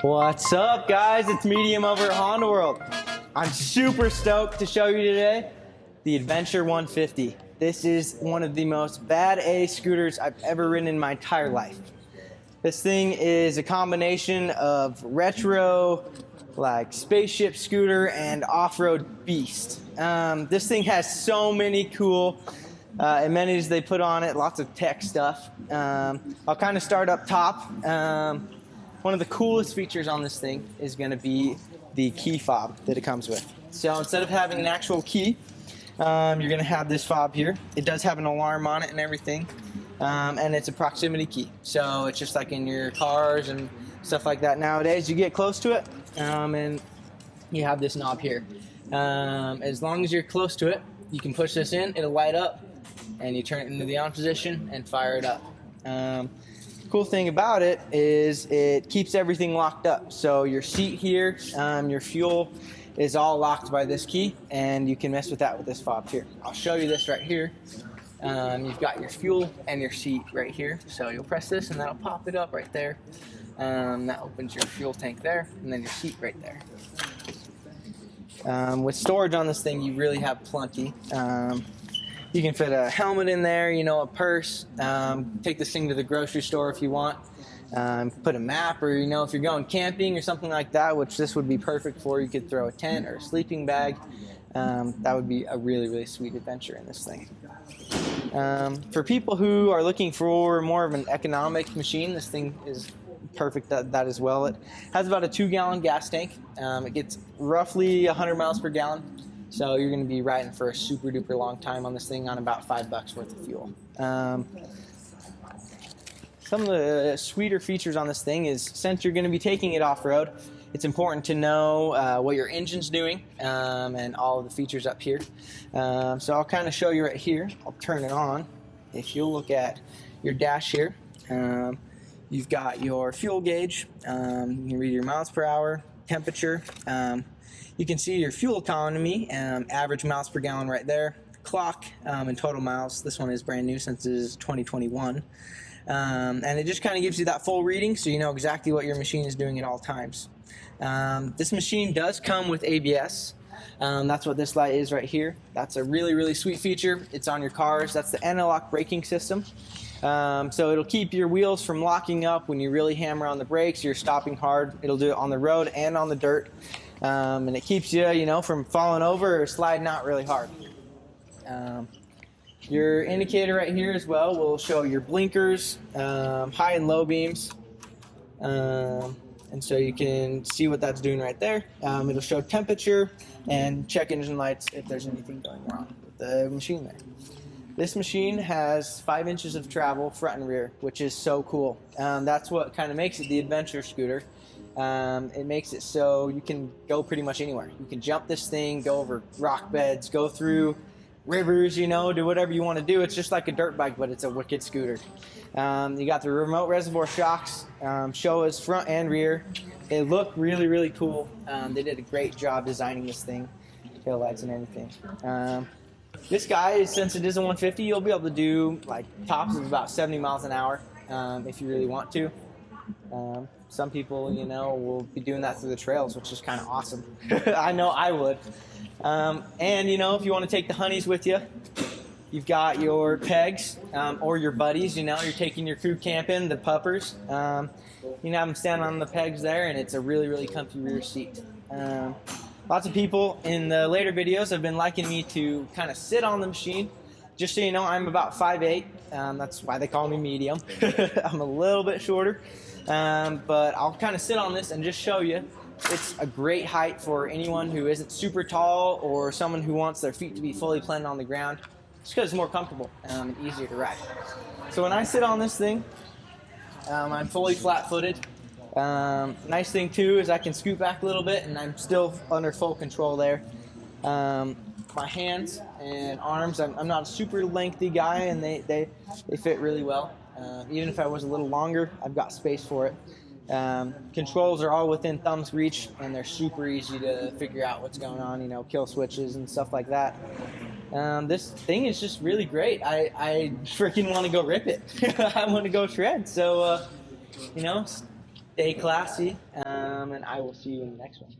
What's up, guys? It's Medium over at Honda World. I'm super stoked to show you today the Adventure 150. This is one of the most bad A scooters I've ever ridden in my entire life. This thing is a combination of retro, like spaceship scooter, and off-road beast. This thing has so many cool amenities they put on it, lots of tech stuff. I'll kind of start up top. One of the coolest features on this thing is going to be the key fob that it comes with. So instead of having an actual key, you're going to have this fob here. It does have an alarm on it and everything, and it's a proximity key. So it's just like in your cars and stuff like that nowadays. You get close to it, and you have this knob here. As long as you're close to it, you can push this in, it'll light up, and you turn it into the on position and fire it up. Cool thing about it is it keeps everything locked up. So your seat here, your fuel is all locked by this key, and you can mess with that with this fob here. I'll show you this right here. You've got your fuel and your seat right here. So you'll press this and that'll pop it up right there. That opens your fuel tank there, and then your seat right there. With storage on this thing, you really have plenty. You can fit a helmet in there, you know, a purse, take this thing to the grocery store if you want, put a map, or, you know, if you're going camping or something like that, which this would be perfect for, you could throw a tent or a sleeping bag. That would be a really, really sweet adventure in this thing. For people who are looking for more of an economic machine, this thing is perfect at that as well. It has about a 2-gallon gas tank. It gets roughly 100 miles per gallon. So you're going to be riding for a super duper long time on this thing on about $5 worth of fuel. Some of the sweeter features on this thing is, since you're going to be taking it off-road, it's important to know what your engine's doing, and all of the features up here. So I'll kind of show you right here. I'll turn it on. If you'll look at your dash here, you've got your fuel gauge. You can read your miles per hour, temperature. You can see your fuel economy, average miles per gallon right there, clock, and total miles. This one is brand new since it is 2021. And it just kind of gives you that full reading, so you know exactly what your machine is doing at all times. This machine does come with ABS. That's what this light is right here. That's a really, really sweet feature. It's on your cars. That's the anti-lock braking system. So it'll keep your wheels from locking up when you really hammer on the brakes. You're stopping hard. It'll do it on the road and on the dirt. And it keeps you, you know, from falling over or sliding out really hard. Your indicator right here as well will show your blinkers, high and low beams. And so you can see what that's doing right there. It'll show temperature and check engine lights if there's anything going wrong with the machine there. This machine has 5 inches of travel front and rear, which is so cool. That's what kind of makes it the adventure scooter. It makes it so you can go pretty much anywhere. You can jump this thing, go over rock beds, go through rivers, you know, do whatever you want to do. It's just like a dirt bike, but it's a wicked scooter. You got the remote reservoir shocks, show us front and rear. They look really, really cool. They did a great job designing this thing, tail lights and everything. This guy, since it is a 150, you'll be able to do like tops of about 70 miles an hour if you really want to. Some people, you know, will be doing that through the trails, which is kind of awesome. I know I would. And, you know, if you want to take the honeys with you, you've got your pegs or your buddies, you know, you're taking your crew camping, the puppers. You can have them stand on the pegs there, and it's a really, really comfy rear seat. Lots of people in the later videos have been liking me to kind of sit on the machine. Just so you know, I'm about 5'8". That's why they call me medium. I'm a little bit shorter. But I'll kind of sit on this and just show you. It's a great height for anyone who isn't super tall or someone who wants their feet to be fully planted on the ground, just because it's more comfortable and easier to ride. So when I sit on this thing, I'm fully flat-footed. Nice thing too is I can scoot back a little bit and I'm still under full control there. My hands and arms, I'm not a super lengthy guy, and they fit really well. Even if I was a little longer, I've got space for it. Controls are all within thumb's reach, and they're super easy to figure out what's going on, you know, kill switches and stuff like that. This thing is just really great. I freaking want to go rip it. I want to go shred. So, you know, Stay classy, and I will see you in the next one.